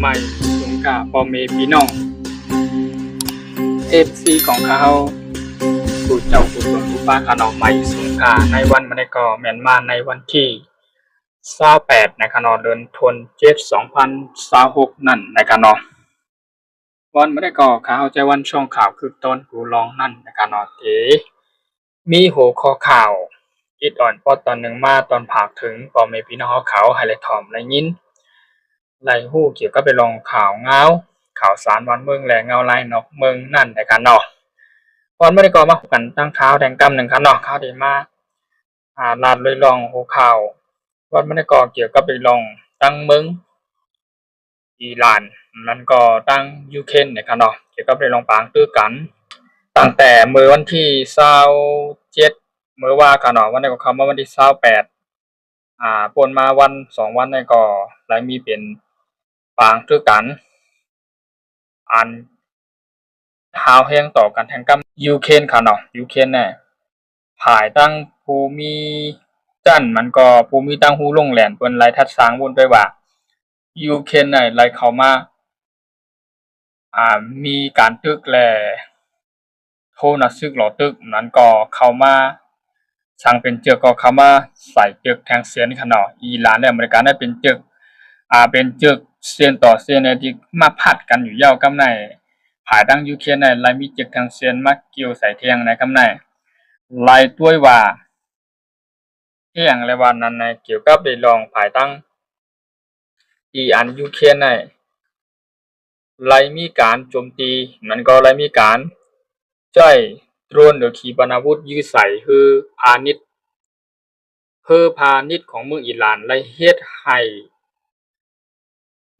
ใหม่สงกาพ่อเมพี่น้องเอฟซีของเขาผู้เจ้าผู้ตนผู้ป้าขนมใหม่สงกาในวันมันก็แม่นมาในวันที่28ในขนมเดือนธันวาคม2026นั่นในขนมวันมันก็ข่าวใจวันช่องข่าวคือต้นกูลองนั่นในขนมมีหัวข้อข่าวอิดอ่อนพอตอนหนึ่งมาตอนผากถึงพ่อเมพี่น้องเขาไฮไลท์ทอมไรยินไรหู้เกี่ยวกับไปลองข่าวเงาข่าวสารวันเมืองแหล่เงาลายนอกเมืองนั่นในกันเนาะวันไม่ได้ก็มากันตั้งเท้าแดงกำหนึ่งกันเนาะข่าวดีมาลาดเลยลองหัวข่าววันไม่ได้ก็เกี่ยวกับไปลองตั้งเมืองอิหร่านมันก็ตั้งยูเครนในกันเนาะเกี่ยวกับไปลองปางตื้อกันตั้งแต่เมื่อวันที่27เมื่อว่ากันเนาะวันนี้ก็คำว่าวันที่28ปนมาวัน2วันนี่ก็หลายมีเป็นปางตื้อกันอันหาวแห้งต่อกันแทงกัมยูเครนค่ะเนาะยูเครนเนี่ยภายตั้งภูมิจันมันก็ภูมิตั้งหูลงแหลนเปิ้นไล่ทัดสร้างวนไปว่ายูเครนเนี่ยไล่เข้ามามีการตึกแลโทนะซึกหลอตึกนั้นก็เข้ามาสร้างเป็นจึกก็เข้ามาใส่จึกแทงเสียนค่ะเนาะอิหร่านและอเมริกาได้เป็นจึกเป็นจึกเสียนต่อเสียนเนี่ยที่มาพัดกันอยู่ยาวกำในภายตั้งยูเครนเนี่ยไล่มีจึกทางเสียนมาเกี่ยวใส่เทียงในกำในไล่ด้วยว่าเที่ยงและวันนั้นในเกี่ยวกับได้ลองภายตั้งอันยูเครนเนี่ยไล่มีการโจมตีมันก็ไล่มีการใช้โดรนหรือขีปนาวุธยิงใส่คือพาณิชย์ของเมืองอิหร่านไล่เฮ็ดให้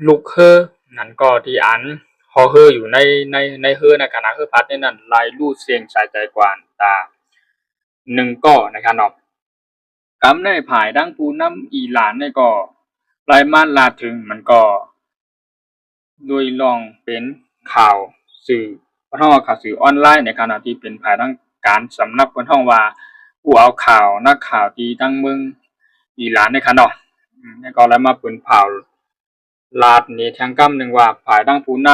ลูกนั่นก็ที่อันฮออยู่ในในขณะพัดในนั้นไล่ลู่เสียงสายใจกวนตา1ก็นะครับเนาะกำในภายดังผู้นำอิหร่านนี่ก็รายมาลาถึงมันก็โดยลองเป็นข่าวสื่อข่าวสื่อออนไลน์ในขณะที่เป็นภายดังการสำนักคนท่องว่าผู้เอาข่าวนักข่าวที่ตั้งเมืองอิหร่านในคะเนาะนี่ก็เลยมาเปิดข่าวลาดนี้ทางกำหนึ่งว่าภายดังผู้น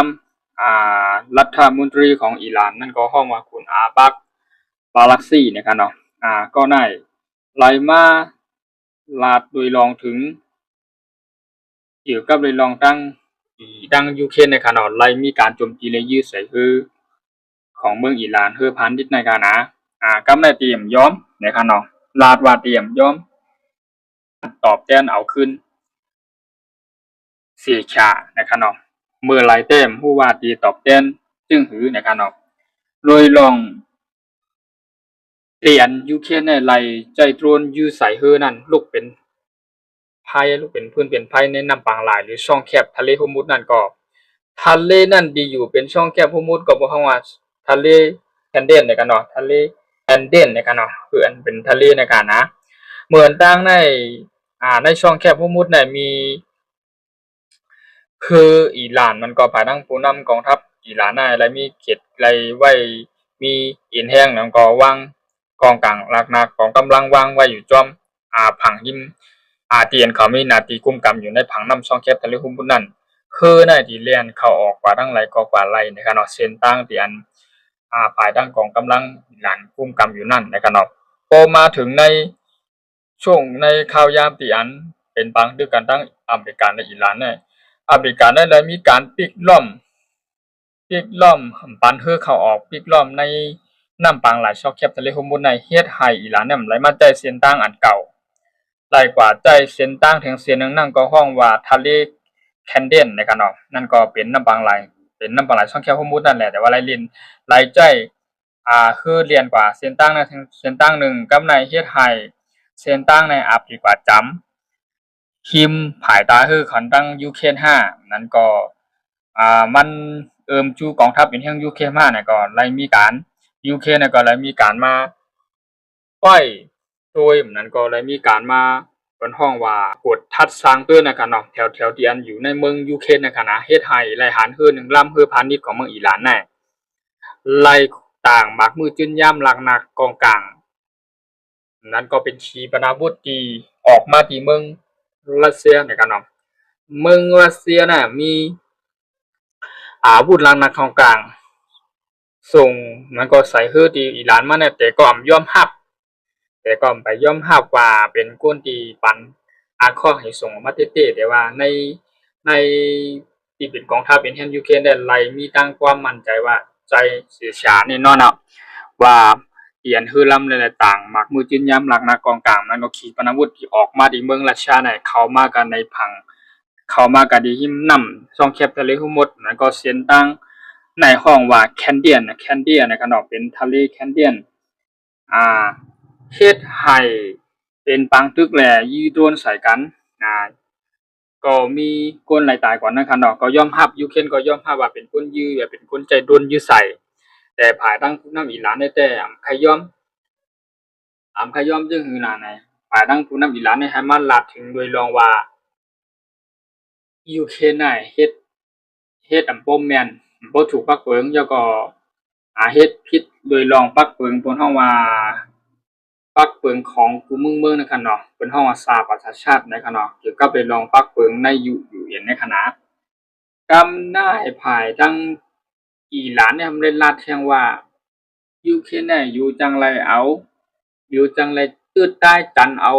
ำรัฐมนตรีของอิหร่านนั่นก็ห้องว่าคุณอาบักบาลักซี่นะครับเนาะก็ได้ไล่มาลาดโดยลองถึงเกี่ยวกับเลยลองตั้งยูเครนในขณะไล่มีการโจมตีเลยยืดใส่คือของเมืองอิหร่านคือพันดิษในขณะกำได้เตรียมย้อมในขณะลาดว่าเตรียมย้อมตอบแทนเอาขึ้นเสียชาในขณะเมื่อไล่เต็มผู้ว่าตีตอบแทนจึงหือในขณะโดยลองเปลี่ยนยูเครนในไล่ใจโดรนยืดใส่คือนั่นลูกเป็นลูกเป็นพื้นเป็นไพ่ในน้ำปางหลายหรือช่องแคบทะเลฮอร์มุซนั่นก็ทะเลนั่นดีอยู่เป็นช่องแคบฮอร์มุซก็บ่ฮู้ว่าทะเลแอนเดนในกันเนาะทะเลแอนเดนในกันเนาะคืออันเป็นทะเลในกันนะเหมือนตั้งในช่องแคบฮอร์มุซเนี่ยมีคืออิหร่านมันก็ภายตั้งผู้นำกองทัพอิหร่านได้และมีเขตไรไว้มีอินแห้งแล้วก็วางกองกลางหลักหนักของกำลังวางไว้อยู่จอมผังยิมเตียนเขามีนาตีกุมกำอยู่ในผังน้ำช่องแคบทะเลฮุมบุนั่นคือในที่เลียนเข้าออกกว่าทั้งไหลก็กว่าไหลในขณะเส้นตั้งที่อันภายตั้งกองกำลังหลานกุมกำอยู่นั่นในขณะพอมาถึงในช่วงในข่าวยามที่อันเป็นปังด้วยกันตั้งอเมริกาและอิหร่านเนี่ยอเมริกาได้มีการปิดล้อมปันเฮือเข้าออกปิดล้อมในน้ำปังหลายช่องแคบทะเลฮุมบุนในเฮ็ดให้อิหร่านเนี่ยไหลมาใจเส้นตั้งอันเก่าไล่กว่าใจเส้นตั้งถึงเส้นนึงนั่นก็ห้องว่าทะเลแคนเดนในกันเนาะนั่นก็เป็นน้ำบางไหลเป็นน้ำบางไหลช่องแคบฮอร์มุซนั่นแหละแต่ว่าไหลลินไหลใจคือเรียนกว่าเส้นตั้งนะเส้นตั้งหนึ่งกับในเฮ็ดให้เส้นตั้งในดีกว่าจำคิมผายตาคือขันตั้งยูเครน5นั่นก็มันจูกองทัพเป็นแห่งยูเครน5เนี่ยก็ไหลมีการยูเครนเนี่ยก็ไหลมีการมาป้อยโดยนั้นก็เลยมีการมาเป็นห้องว่ากดทัดสร้างเตือนนะครับเนาะแถวที่อันอยู่ในเมืองยูเครนนะครับนะเฮ็ดให้หลายหันคือ1ลำคือพาณิชย์ของเมืองอิหร่านแน่ไล่ต่างมักมือจื้นย่ำหลักหนักกองกลางนั้นก็เป็นขีปนาวุธที่ออกมาที่เมืองรัสเซียนะครับเนาะเมืองรัสเซียน่ะมี อาวุธลังนักของกลางส่งมันก็ใส่ฮื้อที่อิหร่านมาเนี่ยแต่ก็ยอมรับแต่ก็ไปยอมรับว่าเป็นคนที่ปันอาข้อให้ส่งมาเต้ๆแต่ว่าในที่เป็นกองทัพเป็นแฮนยูเครนได้ไล่มีตั้งความมั่นใจว่าใจสื่อสารแน่นอนว่าเอียนฮือลำหลายๆต่างมักมือจืนย้ำหลักนักกองกลางมันก็ขีปนาวุธที่ออกมาที่เมืองรัสเซียเนี่ยเข้ามากันในพังเข้ามากันที่หิมนำช่องแคบทะเลหุมดมันก็เสียนตั้งในห้องว่าแคนเดียนนะครับเป็นทะเลแคนเดียนอ่าเฮ็ดให้เป็นปังตึกแหล่ยีโดนใส่กันอ่าก็มีคนหลายตายก่อนนะครับก็ยอมรับยูเครนก็ยอมรับว่าเป็นคนยื้อเป็นคนใจด้นยื้อใส่แต่ภายตั้งผู้นำอิหร่านได้แต่ใครยอมขยอมจึงหือหนาในภายตั้งผู้นำอิหร่านได้ให้มันลาดถึงโดยรองว่ายูเครนน่ะเฮ็ดบ่แม่นบ่ถูกปักเปิงแล้วก็เฮ็ดผิดโดยรองปักเปิงเพิ่นฮ้องว่าปักเปิงของผู้เมืองนะครับเนาะเพิ่นฮ้องว่าสหประชาชาตินะครับเนาะเกี่ยวกับไปลองปักเปิงในUNในคณะกำนายภายทั้งอิหร่านเนี่ยมันได้รัดแจ้งว่ายูเครนเนี่ยอยู่จังไรเอาอยู่จังไรตืดใต้จันเอา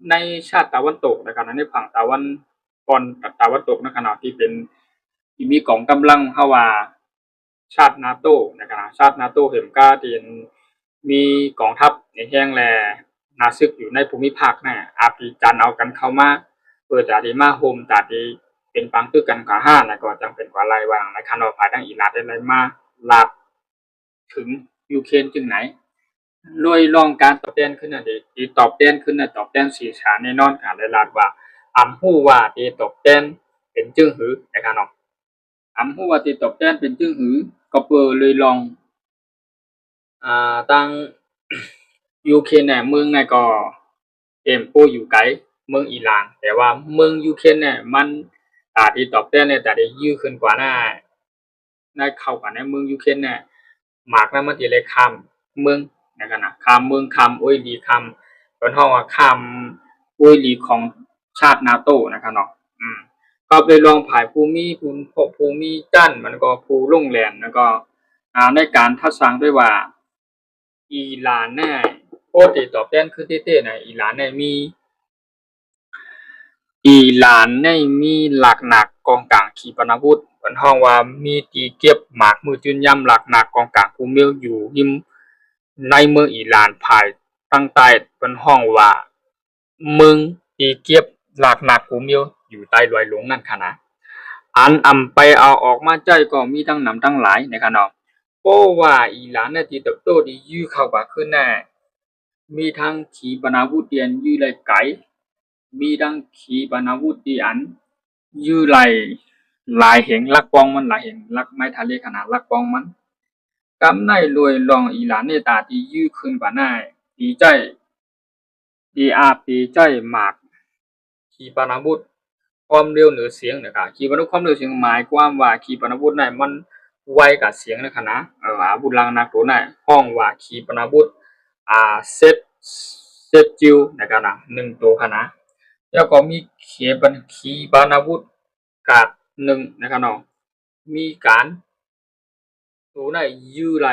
ในชาติตะวันตกนะครับในฝั่งตะวันก่อนตะวันตกนะครับเนาะที่เป็นที่มีกองกำลังเฮาว่าชาตินาโตนะครับชาตินาโตเห็นกาที่มีกองทัพในแห้งแลนาซึกอยู่ในภูมิภาคเนี่ยอาปีจันเอากันเข้ามาเพื่อจะได้มาโฮมจะได้เป็นปังตึกกันขาห้านะก็จังเป็นกว่าไรวางในคันออกภายทั้งอิหร่านได้ไรมาลาดถึงยูเครนจึงไหนโดยลองการตอบแทนขึ้นน่ะดีตอบแทนขึ้นน่ะตอบแทนสีสารแน่นอนค่ะได้ลาดว่าฮู้ว่าดีตอบแทนเป็นจึงหือนะครับเนาะฮู้ว่าดีตอบแทนเป็นจึงหือก็เปิดเลยลองตั้งยูเครนเนี่ยเมืองเนี่ยก็เอ็มโปอยู่ไกลเมืองอิหร่านแต่ว่าเมืองยูเครนเนี่ยมันที่ตอบแทนเนี่ยแต่ได้ยื้อขึ้นกว่าหน้าได้เข้ากันในเมืองยูเครนเนี่ยหมากนั้นมันจะเลยข้ามเมืองนะครับนะข้ามเมืองข้ามอ้อยลีข้ามเป็นห้องว่าข้ามอ้อยลีของชาตินาโตนะครับเนาะก็ไปลองผ่ายภูมิจันมันก็ภูลุ่งแหลนแล้วก็ในการทัดสังด้วยว่าอิหร่านเนี่ยปกติตอบแทนคือเต้ๆเนี่ยอิหร่านเนี่ยมีหลักหนักกองกลางขีปนาวุธเพิ่นฮ้องว่ามีตีเก็บหมากมือจืนย่ำหลักหนักกองกลางภูมิอยู่ริมในเมืองอิหร่านภายตั้งใต้เพิ่นฮ้องว่าเมืองตีเก็บหลักหนักภูมิอยู่ใต้ดอยหลวงนั่นค่ะนะอันไปเอาออกมาใจก็มีทั้งนำทั้งหลายนะครับเนาะเพราะว่าอิหร่านเนี่ยที่เติบโตที่ยื้อเข้าว่าขึ้นแน่มีทั้งขีปนาวุธเตียนยื้อเลยไกลมีทั้งขีปนาวุธที่อันยื้อไหลหลายเหงลักปองมันหลายเหงลักไม้ทะเลขนาดลักปองมันกำในรวยลองอิหร่านในตาที่ยื้อขึ้นกว่าหน้าดีใจดีใจมากขีปนาวุธความเร็วเหนือเสียงนะครับขีปนาวุธความเร็วเสียงหมายความว่าขีปนาวุธนั้นมันไวกับเสียงนะครับนะอาวุธลังนักตัวนั้นห้องว่าขีปนาวุธเซตจิวนะครับนะ1ตัวค่ะนะแล้วก็มีขีปนาวุธกาด1นะครับเนาะมีการตัวนั้นยื้อไหล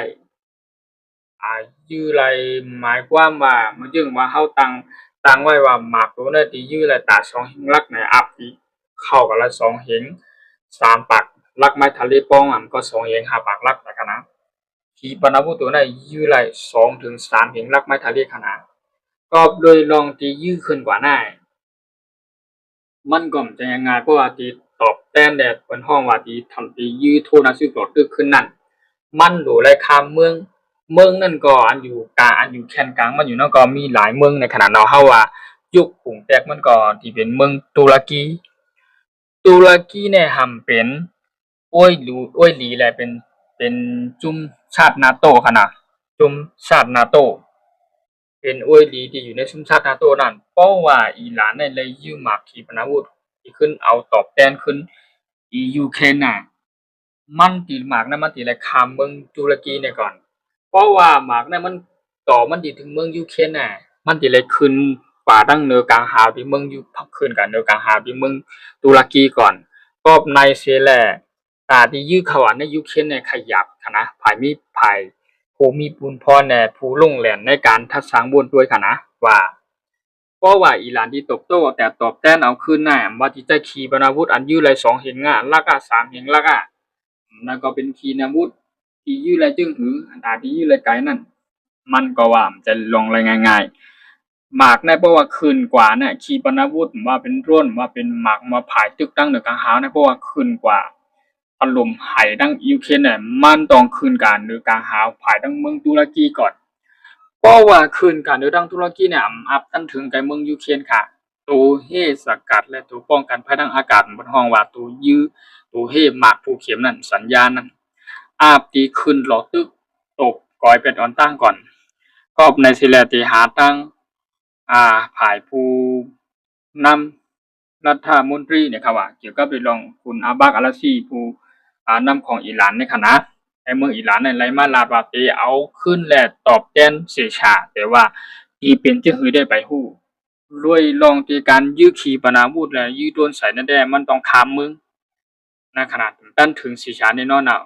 ยื้อไหลหมายความว่ามันจึงว่าเฮาตั้งไว้ว่าหมากตัวนั้นที่ยื้อไหลตา2หิงลักในอัพที่เข้ากันละ2หิง3ปากลักไม้ทะเลป้องมันก็2หิง5ปากลักนะครับนะขีปนาวุธตัวนั้นยื้อไหล2ถึง3หิงลักไม้ทะเลขนาดก็โดยลองที่ยื้อขึ้นกว่าหน้ามันก็จะยังไงเพราะว่าที่ตอบแทนแดดเป็นห้องว่าที่ทำที่ยื้อโทษนะซึ่งตอดตึกขึ้นนั่นมันดูไรคามเมืองนั่นก็อันอยู่กลางอันอยู่แคนกลางมันอยู่นั่นก็มีหลายเมืองในขณะเนาะเฮาว่ายุคกรุงแตกมันก็ที่เป็นเมืองตุรกีเนี่ยหำเป็นอ้วยหลีแหละเป็นจุ่มชาตินาโตขนาดจุ่มชาตินาโตเป็นอ้วยหลีที่อยู่ในชุมชาตินาโตนั่นเพราะว่าอิหร่านเนี่ยเลยยืมหมากขีปนาวุธที่ขึ้นเอาตอบแทนขึ้นยูเครนน่ะมันตีหมากนั้นมันตีอะไรคามเมืองตุรกีเนี่ยก่อนเพราะว่าหมากนั้นมันต่อมันตีถึงเมืองยูเครนน่ะมันตีเลยขึ้นป่าดั้งเนือกลางหาวที่เมืองยูพักขึ้นกันเนือกลางหาวที่เมืองตุรกีก่อนก็ในเสียแหละ ตาที่ยื้อเขาในยูเครนในขยับนะภายมีภายผู้มีปุญพรในผู้ลงแหลนในการทัดสางบนด้วยนะว่าเพราะว่าอิหร่านที่ตบโต้แต่ตอบแต้นเอาคืนหน้าว่าที่จะขีปนาวุธอันยื้อเลย2เห็นง่ะลักอ่ะ3เห็นลักอ่ะนั่นก็เป็นขีนาวุธที่ยื้อเลยจึงหือตาที่ยื้อเลยไกลนั่นมันก็ว่ามันจะลงอะไรง่ายๆหมากในเพราะว่าคืนกว่าเนี่ยขีปนาวุธว่าเป็นร่นว่าเป็นหมากมาผายตึกตั้งเหนือกลางหาวในเพราะว่าคืนกว่าถล่มไห่ดังยูเครนเนี่ยมันต้องคืนการหรือกลางหาวผายดังเมืองตุรกีก่อนเพราะว่าคืนการหรือดังตุรกีเนี่ยอัพตั้งถึงไกเมืองยูเครนค่ะตัวเฮสกัดและตัวป้องกันภัยทางอากาศบนห้องว่าตัวยื้อตัวเฮหมากผู้เข็มนั่นสัญญาณนั่นอาบตีคืนหลอตึกตกก้อยเป็นออนตั้งก่อนก็ในสิแลตีหาตั้งผายผู้นำรัฐมนตรีเนี่ยครับว่าเกี่ยวกับเรื่องคุณอาบักอาลาซีผู้นำของอิหร่านในคณะในเมืองอิหร่านในไรมาลาบาเตเอาขึ้นและตอบแทนเสียชาแต่ว่าที่เป็นที่หือได้ไปหู้ด้วยลองที่การยื้อขีปนาวุธและยื้อโดนใส่นั่นแดมันต้องคามมึงในขนาดตั้นถึงเสียชาแน่นอนอ่ะ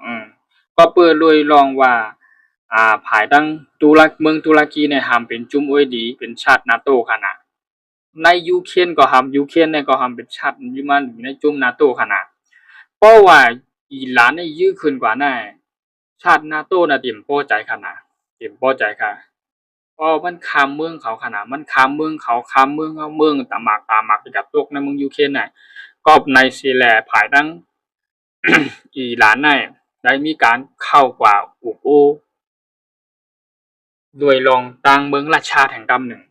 ก็เปิดเลยลองว่าภายดังเมืองตุรกีเนี่ยห้ามเป็นจุ่มอวยดีเป็นชาตินาโตขนาดในยูเครนก็ห้ามยูเครนเนี่ยก็ห้ามเป็นชาติยุมันอยู่ในจุ่มนาโตขนาดเพราะว่าอิหร่านเนี่ยยื้อขึ้นกว่าน่ะชาตินาโตน่ะเตรียมพอใจขนาดเตรียมพอใจค่ะเพราะมันคามเมืองเขาขนาดมันคามเมืองเขาคามเมืองเขาเมืองตาหมากไปกับตกในเมืองยูเครนน่ะก็ในซีแลภายดัง อิหร่านน่ะได้มีการเข้ากว่าอุกโอด้วยลองตั้งเมืองราชาแห่งกำหนึ่ง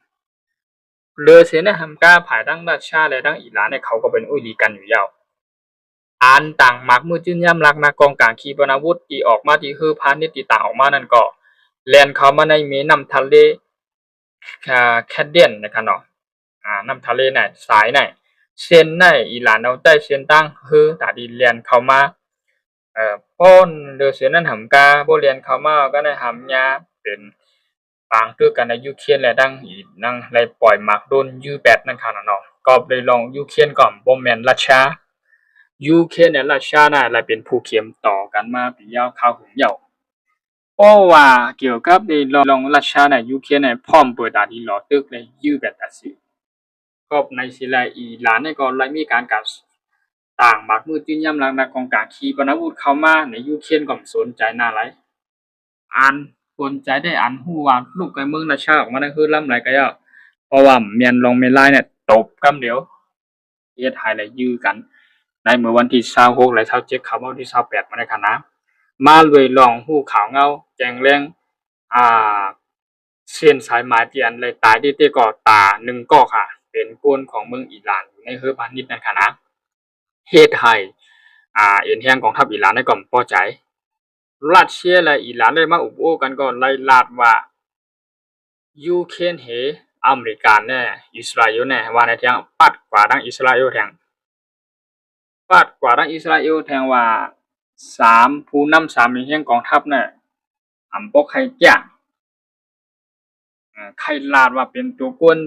เรือเสนาฮัมกาภายดังราชาและดังอิหร่านเนี่ยเขาก็เป็นอุ้ยดีกันอยู่ยาวอันต่างมักมือจื้นย่ำลักนากองกลางขีปนาวุธที่ออกมาที่คือพาณิชย์ที่ต่างออกมานั่นก็แล่นเข้ามาในแม่น้ำทะเลแคดเดียนนะครับเนาะน้ำทะเลน่ะสายน่ะเส้นในอิหร่านเอาใต้เส้นตั้งคือตาดีแล่นเข้ามาป้อนเรือเสือนั่นหำกาบ่เรียนเข้ามาก็ได้หำยาเป็นปางคือกันในยูเครนและดังอีนั่งเลยปล่อยหมากโดนยูแปดนั่นค่ะเนาะก็เลยลองยูเครนก่อนบ่แม่นรัสเซียยูเครนและรัสเซียน่ะเลยเป็นผู้เข็มต่อกันมาปียาวข้าวหุงเหย่าเพราะว่าเกี่ยวกับในลองรัสเซียน่ะยูเครนน่ะพร้อมเปิดตาที่หลอตึกเลยยูแบบตัดสิก็ในสิไลอีหลานเนี่ยก็เลยมีการกัดต่างหมากมือจื้นย่ำลังนักกองกลางขีปนาวุธเข้ามาในยูเครนก็สนใจหน้าไรอันสนใจได้อันฮู้ว่าลูกไก่เมืองราชาออกมานั่นคือลำไรก็ย่อเพราะว่าเมียนลองเมลายเนี่ยตบกำเดียวเฮ็ดให้และยื้อกันในเมื่อวันที่26และ27เข้ามาวันที่28มาในคณะมาเลยลองฮู้ข่าวเงาแจ้งแรงอ่าเส้นสายหมายที่อันเลยตายที่ก็ตา1ก็ค่ะเป็นกวนของเมืองอิหร่านในเฮือพาณิชย์นั่นค่ะนะเฮ็ดให้เอ็นแฮงกองทัพอิหร่านได้ก็บ่พอใจรัสเซียและอิหร่านได้มาอุบโอ้กันก็ไล่ลาดว่ายูเครนเฮอเมริกาแน่อิสราเอลแน่ว่าในทางปัดกว่าดังอิสราเอลแทงปัดกว่าดังอิสราเอลแทงว่า3ผู้นำ3แห่งกองทัพน่ะบ่ใครจ้างใครลาดว่าเป็นตัวกวน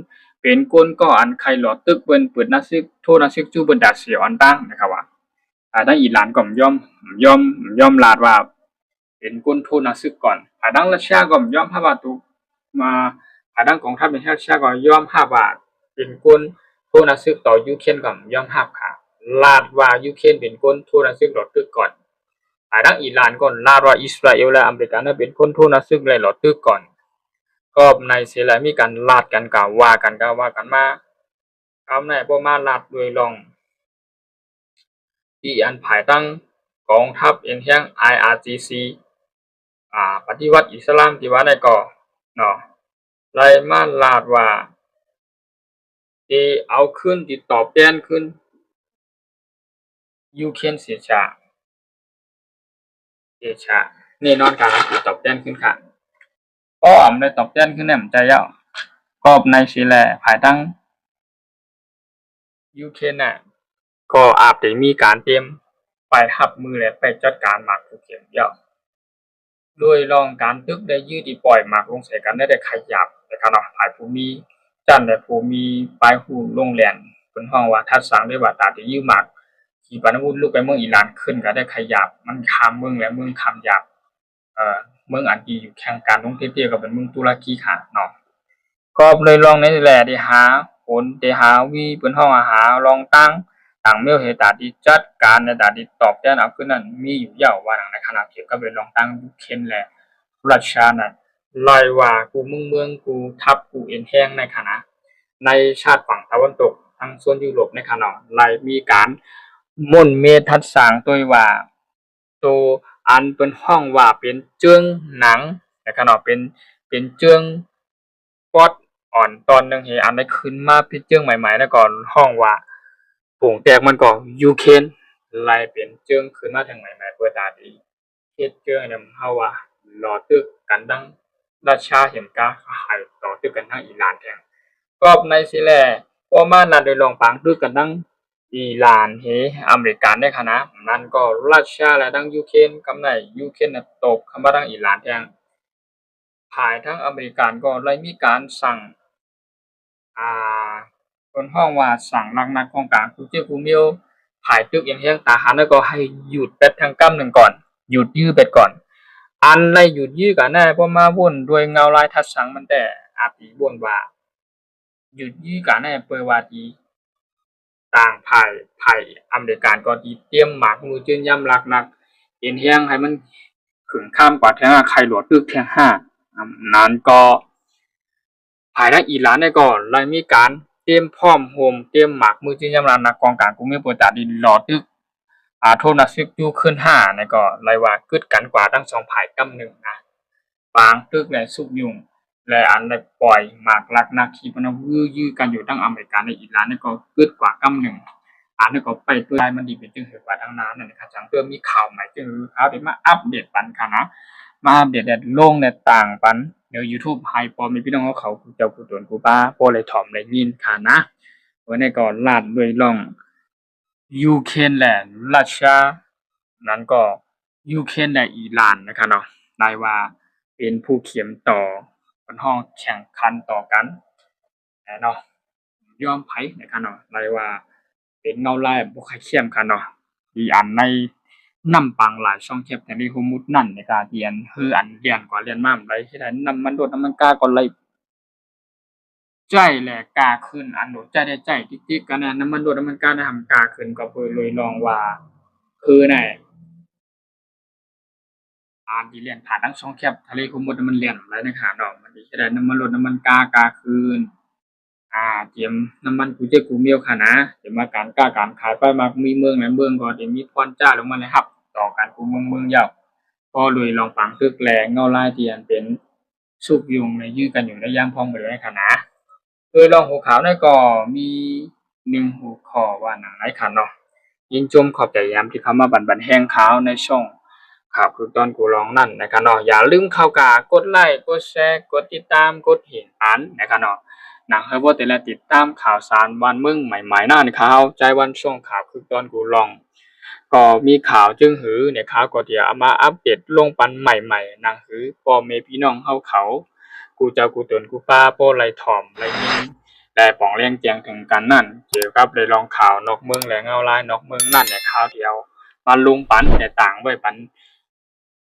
เป็นกลก็อันใครหลอตึกเปิ้นเปิดนาซึกโทนาซึกจู้เปิ้นดาเสียวอันตั้งนะครับว่าทางอิหร่านก็ยอมลาดว่าเป็นกลโทนาซึกก่อนทางรัสเซียก็ยอมรับว่าตุมาทางกองทัพในรัสเซียก็ยอมรับว่าเป็นกลโทนาซึกต่อยูเครนก็ยอมรับค่ะลาดว่ายูเครนเป็นกลโทนาซึกหลอตึกก่อนทางอิหร่านก็ลาดว่าอิสราเอลและอเมริกานั้นเป็นคนโทนาซึกและหลอตึกก่อนก็ในเสียแล้วมีการลาดกันกล่าวว่ากันมาเอาในบ่มาลาดโดยลองที่อันภายตั้งกองทัพเอ็นแห่ง IRGC ปฏิวัติอิสลามที่ว่าในก็เนาะไล่มาลาดว่าที่เอาขึ้นที่ตอบแทนขึ้นยูเครนเสียชาแน่นอนการที่ตอบแทนขึ้นค่ะก็อำได้ตอบแทนขึ้นแหนมใจเย้าก็ในสิแลภายตั้งยูเครนน่ะก็อาจจะมีการเตรียมไปรับมือและไปจัดการหมากผู้เข็มเย้าโดยลองการตึกได้ยืดที่ปล่อยหมากลงใส่กันได้ขยับนะครับเนาะภายภูมิจันและภูมิปลายหูลงแหลนเพิ่นฮ้องว่าทัดสังได้ว่าตาที่ยื้อหมากขี ขี่ปานาวุธลูกไปเมืองอิหร่านขึ้นก็ได้ขยับมันคามเมืองและเมืองคำหยับเมืองอันดีอยู่แข่งการลงเตี้ยๆกับเป็นเมืองตุรกีค่ะเนาะก็เลยลองในแหละได้หาผลได้หาวีเปิ้นห้องหาลองตั้งต่างเมียวเหตุที่จัดการในตาที่ตอบแทนเอาขึ้นนั้นมีอยู่ยาวว่าในขณะเกี่ยวกับเป็นลองตั้งยูเครนและรัสเซียนั้นไล่ว่ากูเมืองกูทับกูเอ็นแห้งในขณะในชาติฝั่งตะวันตกทางโซนยุโรปในขณะไล่มีการม่นเมทัดสางตัวว่าตัวอันเป็นห้องว่าเป็นเจื้องหนังในขณะเป็นเจื้องปอดอ่อนตอนนึงเฮอันได้ขึ้นมาเป็นเจื้องใหม่ๆแล้วก่อนห้องว่าโป่งแตกมันก็ยูเครนไล่เป็นเจื้องขึ้นมาทางใหม่ๆเพื่อตาดีเฮ็ดเจื้องเนี่ยเฮาว่าหล่อตึกกันดังราชาเห็นกาหายต่อตึกกันทางอิหร่านแทงก็ในสิแลพอมานั้นโดยลองปังตึกกันดังอิหร่านเฮอเมริกันได้คณะนั้นก็รัสเซียและดังยูเครนกำไนยูเครนน่ะตบคำว่าดังอิหร่านแทงภายทั้งอเมริกันก็เลยมีการสั่งอ่าคนห้องว่าสั่งนักของกลางกูเจ้ากูเมียวภายตึกอย่างเฮียงทหารแล้วก็ให้หยุดเป็ดทางกั้มหนึ่งก่อนหยุดยื้อเป็ดก่อนอันในหยุดยื้อกันแน่เพราะมาวุ่นด้วยเงาลายทัดสังมันแต่อาปีบ่นว่าหยุดยื้อกันแน่เปิดว่าดีต่างภายอเมริกันก็ดีเตรียมหมากมือจื้นย่ำลักนักเอ็นเฮียงให้มันขึงข้ามกว่าแทงใครหลวดตึกแทงห้านั้นก็ภายในอิหร่านได้ก่อนเลยมีการเตรียมพร้อมโฮมเตรียมหมากมือจื้นย่ำลักนักกองกลางกูมีโปรตาดินหลอดตึกโทษนะซึกอยู่ขึ้นห้าในก็เลยว่ากึดกันกว่าทั้งสองฝ่ายกำหนึ่งนะบางตึกในสุกยุงและอันได้ปล่อยหมากลักนักขีปนาวุธยื้อกันอยู่ทั้งอเมริกาในอิหร่านนี่ก็กึดกว่ากำหนึ่งอันนี้ก็ไปตัวมันดีเป็นจึงเหตุกว่าทั้งนั้นนะครับจังเพื่อมีข่าวใหม่จึงเขาได้มาอัปเดตปันค่ะนะมาอัปเดตลงในต่างปันเดี๋ยว YouTube ให้พอมีพี่น้องเขาเจ้ากูตนกูป้าพอเลยถ่อมเลยยินค่ะนะวันนี้ก็ลาดด้วยล่องยูเครนและรัสเซียนั้นก็ยูเครนและอิหร่านนะครับเนาะได้ว่าเป็นผู้เขียนต่อบนห้องแข่งขันต่อกันเนาะยอมไผนะครับเนาะได้ว่าเป็นเงาลายบ่ค่อยเข้มค่ะเนาะที่อันในนำปังหลายช่องแคบแต่ในโฮมุดนั่นในการเรียนคืออันเรียนกว่าเรียนมาได้เฮ็ดให้นำมันโดดน้ำมันกาก็เลยใจแหละกาขึ้นอันโดดใจได้ใจติ๊กๆกันน้ำมันโดดน้ำมันกาได้ทำกาขึ้นก็เปิดเลยลองว่าคือไหนที่เรียนผ่านทั้งช่องแคบทะเลคุมดมันเรียนอะไรนะครับเนาะมันสิได้น้ำมันลดน้ำมันกาคืนเตรียมน้ำมันกูเจอกูเมียวค่ะนะเดี๋ยวมาการขายไปมามีเมืองไหนเมืองก็เดี๋ยวมีพรจ้าลงมาเลยครับต่อกันกูเมืองยาวก็เลยลองปังตึกแรงเงาลายเทียนเป็นสุกยุงในยื้อกันอยู่ในย่างพองไปเลยค่ะนะโดยลองหัวขาวนั่นก็มี1หัวข้อว่าหนังไหนค่ะเนาะยินชมขอบใจยามที่เข้ามาบันแห้งขาวในช่องครับคือตอนกูร้องนั่นนะครับเนาะอย่าลืมเข้ากากดไลค์กดแชร์กดติดตามกดเห็นอันนะครับเนาะหนังให้บ่แต่ละติดตามข่าวสารบ้านเมืองใหม่ๆนั่นข่าวใจวันช่วงข่าวคือตอนกูร้องก็มีข่าวจึงหือเนี่ยข่าวก็เดี๋ยวเอามาอัปเดตลงปันใหม่ๆหนังหือพ่อแม่พี่น้องเฮาเขากูเจ้ากูตนกูป้าโป้ไรถ่อมไรยิงแต่ปองเลี้ยงเจียงถึงกันนั่นเกี่ยวกับได้ลองข่าวนอกเมืองและเงาลายนอกเมืองนั่นเนี่ยข่าวเดียวมาลุงปันในต่างไว้ปัน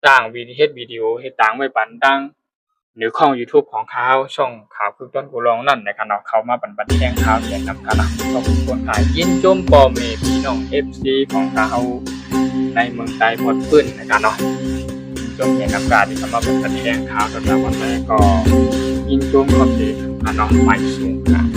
สร้างวิดีโอให้ต่างไว้ปันดังหรือของ YouTube ของเขาช่องข่าวคือต้นกูลองนั่นนะครับเนาะเขามาบันแจ้งข่าวเรียนนำกันนะขอบคุณคนขายยินจมปอเมพี่น้อง FC ของเขาในเมืองใต้หมดพื้นนะครับเนาะจมเห็นน้ำกาที่เขามาบันแจ้งข่าวสำหรับวันนี้ก็ยินจมขอบคุณพี่น้องใหม่สูงนะ